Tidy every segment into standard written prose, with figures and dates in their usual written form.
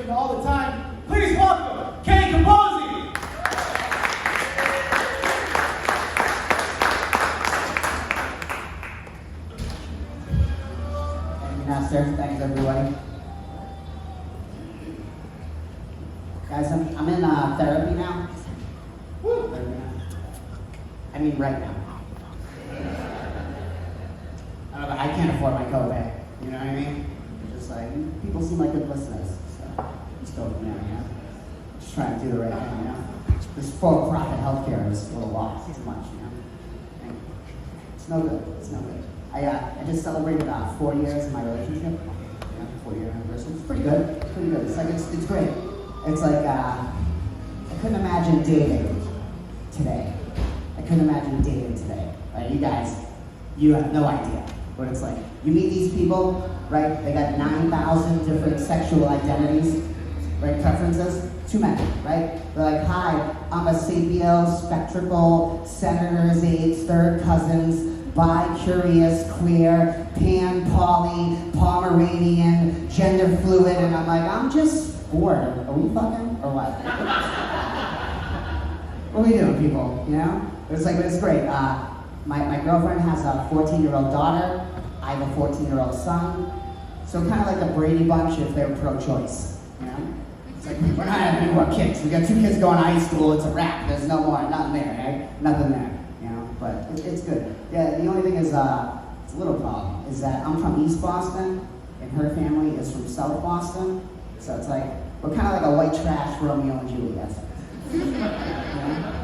to all the time. Please welcome Kay Capozzi. Thank you, Master. Thanks, everybody. Guys, I'm in therapy now. Woo! I mean, right now. I can't afford my copay. You know what I mean? Just like, people seem like good listeners. So, just go from there, you know? Just trying to do the right thing, you know? This for-profit healthcare is a lot, too much, you know? And it's no good. It's no good. I just celebrated 4 years in my relationship. You know, 4-year anniversary. It's pretty good. Pretty good. It's like, it's great. It's like, I couldn't imagine dating today. I couldn't imagine dating today. Right? You guys, you have no idea what it's like. You meet these people, right? They got 9,000 different sexual identities, right? Preferences. Too many, right? They're like, hi, I'm a sapio, spectral, senator's aides, third cousins, bi-curious, queer, pan, poly, Pomeranian, gender fluid, and I'm like, I'm just bored. Are we fucking or what? What are we doing, people? You know? It's like, it's great. My girlfriend has a 14-year-old daughter. I have a 14-year-old son. So kind of like the Brady Bunch if they're pro-choice, you know? It's like, we're not having any more kids. We got 2 kids going to high school. It's a wrap. There's no more. Nothing there, right? Nothing there, you know? But it's good. Yeah, the only thing is, it's a little problem, is that I'm from East Boston, and her family is from South Boston. So it's like, we're kind of like a white trash Romeo and Juliet. You know?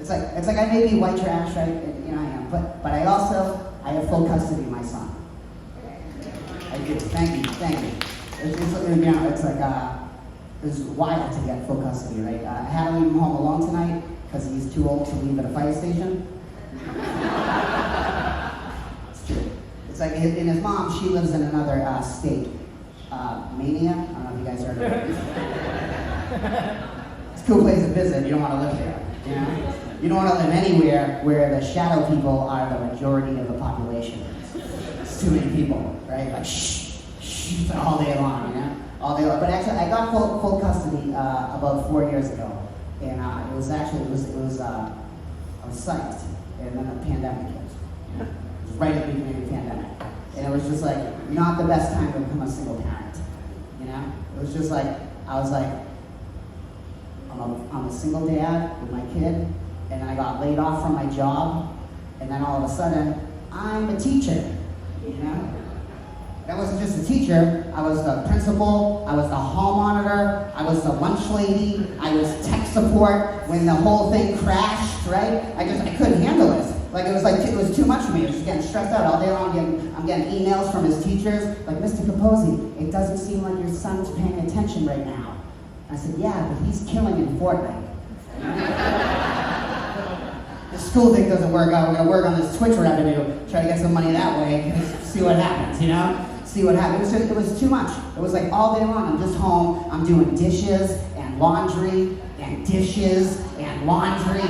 It's like I may be white trash, right? You know, I am. But I have full custody of my son. I do. Thank you. It's like, it's wild to get full custody, right? I had to leave him home alone tonight because he's too old to leave at a fire station. It's true. It's like, and his mom, she lives in another state. Mania? I don't know if you guys heard of it. It's a cool place to visit. You don't want to live there, you know? You don't want to live anywhere where the shadow people are the majority of the population. It's too many people, right? Like, shh, all day long, you know? All day long. But actually, I got full custody about 4 years ago. And I was psyched. And then the pandemic hit. You know? It was right at the beginning of the pandemic. And it was just like, not the best time to become a single parent. You know? It was just like, I was like, I'm a single dad with my kid, and I got laid off from my job, and then all of a sudden, I'm a teacher, you know? I wasn't just a teacher, I was the principal, I was the hall monitor, I was the lunch lady, I was tech support when the whole thing crashed, right? I couldn't handle it. Like, it was too much for me. I was just getting stressed out all day long. I'm getting emails from his teachers, like, Mr. Capozzi, it doesn't seem like your son's paying attention right now. I said, yeah, but he's killing in Fortnite. The school thing doesn't work out. We're going to work on this Twitch revenue, try to get some money that way, see what happens, you know? See what happens. It was too much. It was like all day long, I'm just home, I'm doing dishes and laundry and dishes and laundry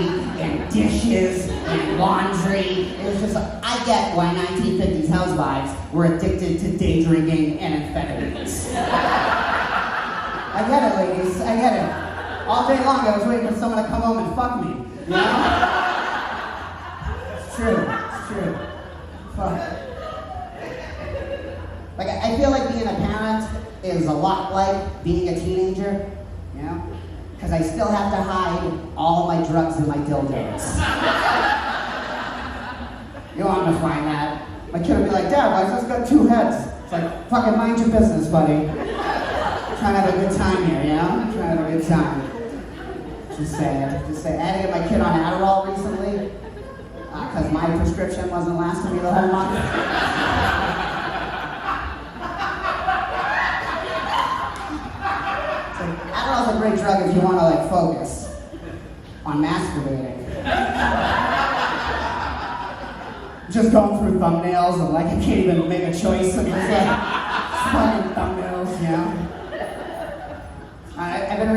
and dishes and laundry. It was just like, I get why 1950s housewives were addicted to day drinking and amphetamines. I get it, ladies. I get it. All day long, I was waiting for someone to come home and fuck me. You know? It's true. It's true. Fuck. Like, I feel like being a parent is a lot like being a teenager. You know? Because I still have to hide all my drugs and my dildos. You want to find that? My kid would be like, Dad, why has this got 2 heads? It's like, fucking mind your business, buddy. Trying to have a good time here, you know? Trying to have a good time. Just saying. I had to get my kid on Adderall recently because my prescription wasn't lasting me the whole month. It's like, Adderall's a great drug if you want to like focus on masturbating. Just going through thumbnails and like I can't even make a choice of just like fucking thumbnails, you know? I've been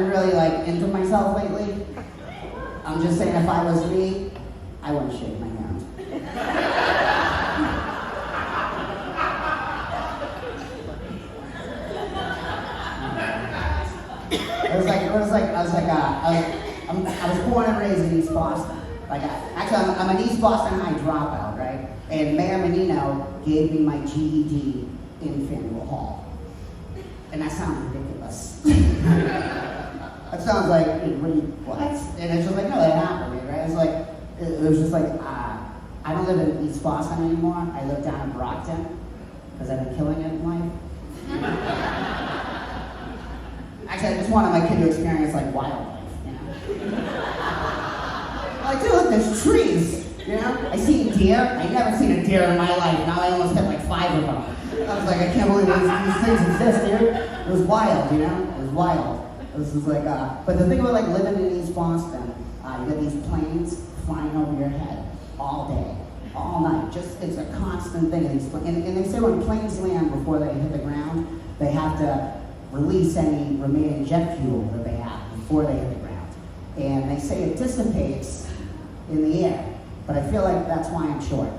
really like into myself lately. I'm just saying, if I was me, I wouldn't shake my hand. I was born and raised in East Boston. I'm an East Boston High dropout, right? And Mayor Menino gave me my GED in Faneuil Hall. And that sounds ridiculous. That sounds like, what? And it's just like, no, that happened to me, right? It's like, it was just like, I don't live in East Boston anymore. I live down in Brockton, because I've been killing it in life. Actually, I just wanted my kid to experience like wildlife, you know? Like, dude, there's trees, you know? I seen deer. I never seen a deer in my life. Now I almost hit like 5 of them. I was like, I can't believe these things exist, dude. It was wild, you know? It was wild. It was just like, but the thing about like living in East Boston, you get these planes flying over your head all day, all night. Just, it's a constant thing. And they say when planes land before they hit the ground, they have to release any remaining jet fuel that they have before they hit the ground. And they say it dissipates in the air, but I feel like that's why I'm short.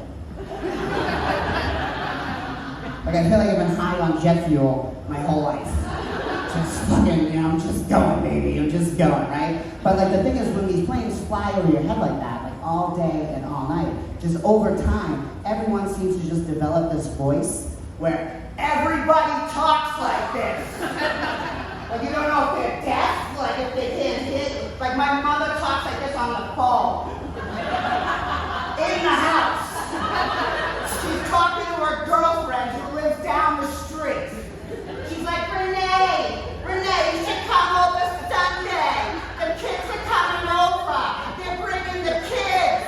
Like I feel like I've been high on jet fuel my whole life. Just fucking, you know, I'm just going, baby, I'm just going, right? But like the thing is, when these planes fly over your head like that, like all day and all night, just over time, everyone seems to just develop this voice where everybody talks like this. Like you don't know if they're deaf, like if they can't hear. Like my mother talks like this on the phone. In the house. She's talking to her girlfriend who lives down the street. She's like, Renee, you should come over Sunday. The kids are coming over. They're bringing the kids.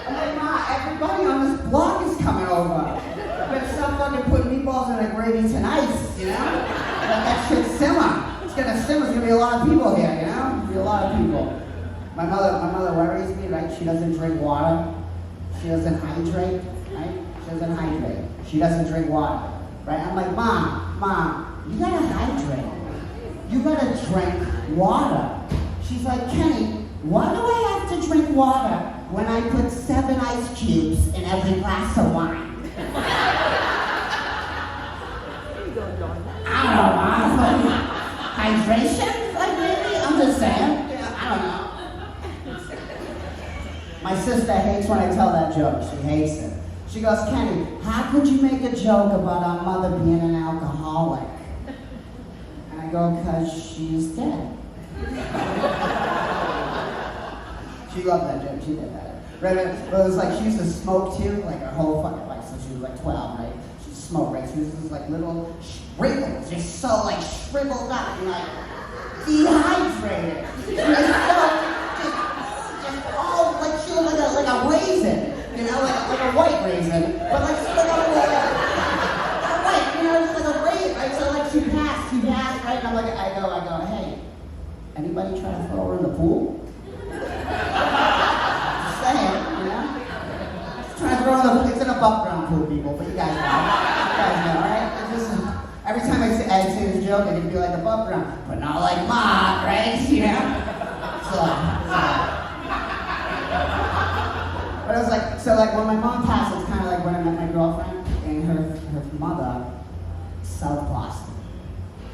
I'm like, Ma, everybody on this block is coming over. I better stop fucking putting meatballs in a gravy tonight, you know? Let that shit simmer. It's gonna simmer. There's gonna be a lot of people here, you know? There's gonna be a lot of people. My mother worries me, right? She doesn't drink water. She doesn't hydrate, right? She doesn't hydrate. She doesn't drink water, right? I'm like, Mom, you gotta hydrate. You gotta drink water. She's like, Kenny, why do I have to drink water when I put 7 ice cubes in every glass of wine? I don't know, Mom. Hydration? Like maybe? I'm just saying. Yeah, I don't know. My sister hates when I tell that joke. She hates it. She goes, Kenny, how could you make a joke about our mother being an alcoholic? And I go, because she's dead. She loved that joke. She did that. Right? But it was like she used to smoke too, like her whole fucking life since she was like 12, right? She smoked, right? She was just like little wrinkles, just so like shriveled up and like dehydrated. She was just all like she was like a raisin, you know, like a white raisin, but like she was like a white, you know, just like a raisin, right? So like she passed, right? And I'm like, I go, hey, anybody try to throw her in the pool? Just saying, you know? Just trying to throw her in the pool. It's an above ground pool, people, but you guys know, right? It's just, every time I say this joke, I can be like above ground, but not like Mom, right? You know? But I was like, so like when my mom passed, it's kind of like when I met my girlfriend and her mother, South Boston,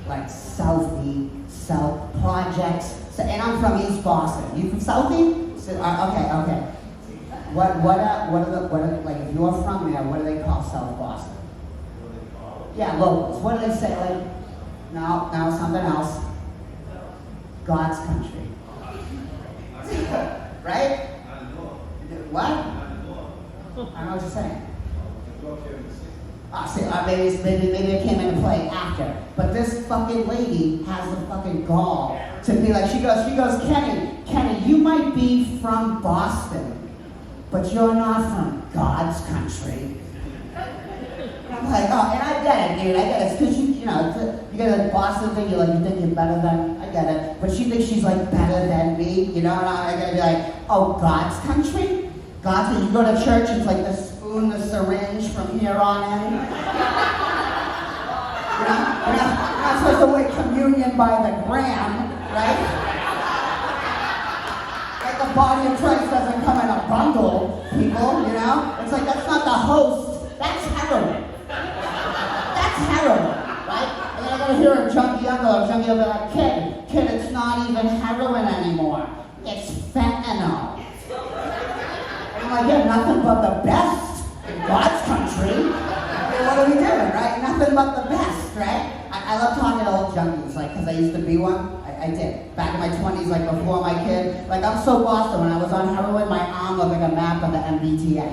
like Southie, South Projects. So, and I'm from East Boston. You from Southie? So, okay. What are like if you're from there, what do they call South Boston? Yeah, locals. What do they say? Like, no, something else. God's country. Right? What? I don't know what you're saying. Maybe it came into play after. But this fucking lady has the fucking gall to be like, she goes, Kenny, you might be from Boston, but you're not from God's country. And I'm like, oh, and I get it, dude, I get it. Because you know, you get a Boston thing, you think you're better than, I get it. But she thinks she's like better than me, you know, and I gotta be like, oh, God's country? God's country, you go to church, it's like the spoon, the syringe from here on in. You know, we're not supposed to wait communion by the gram, right? Like the body of Christ doesn't come in a bundle, people, you know? It's like, that's not the host, that's heroin. That's heroin, right? And then I go ever hear a junkie uncle or junkie will be like, kid, it's not even heroin anymore. It's fentanyl. And I'm like, yeah, nothing but the best in God's country. I mean, what are we doing, right? Nothing but the best, right? I love talking to old junkies, like, because I used to be one. I did. Back in my 20s, like, before my kid. Like, I'm so Boston. When I was on heroin, my arm looked like a map of the MBTA.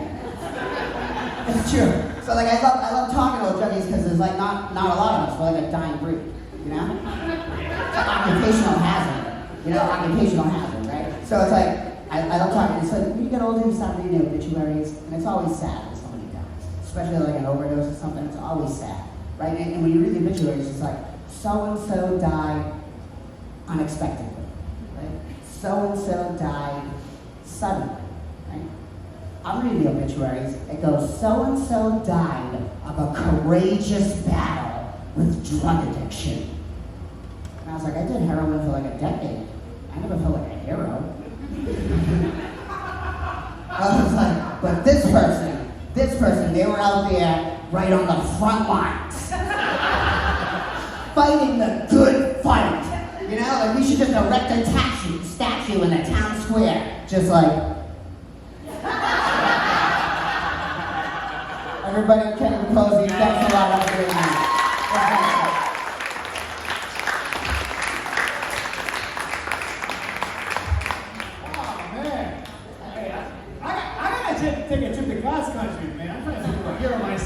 It's true. So, like, I love talking to old junkies because there's, like, not a lot of us. We're like a dying breed, you know? It's like occupational hazard. You know, occupational hazard, right? So it's like, I love talking. It's like, when you get older, you start reading obituaries, and it's always sad when somebody dies. Especially, like, an overdose or something. It's always sad, right? And when you read the obituaries, it's like, so-and-so died unexpectedly, right? So-and-so died suddenly, right? I'm reading the obituaries. It goes, so-and-so died of a courageous battle with drug addiction. And I was like, I did heroin for like a decade. I never felt like a hero. I was like, but this person, they were out there right on the front lines. Fighting the good fight. You know, like we should just erect a statue in the town square. Just like, everybody can Posey, thanks a lot. Have a great night. Oh, man. Hey, I gotta take a trip to God's country, man. I'm trying to think of a hero of my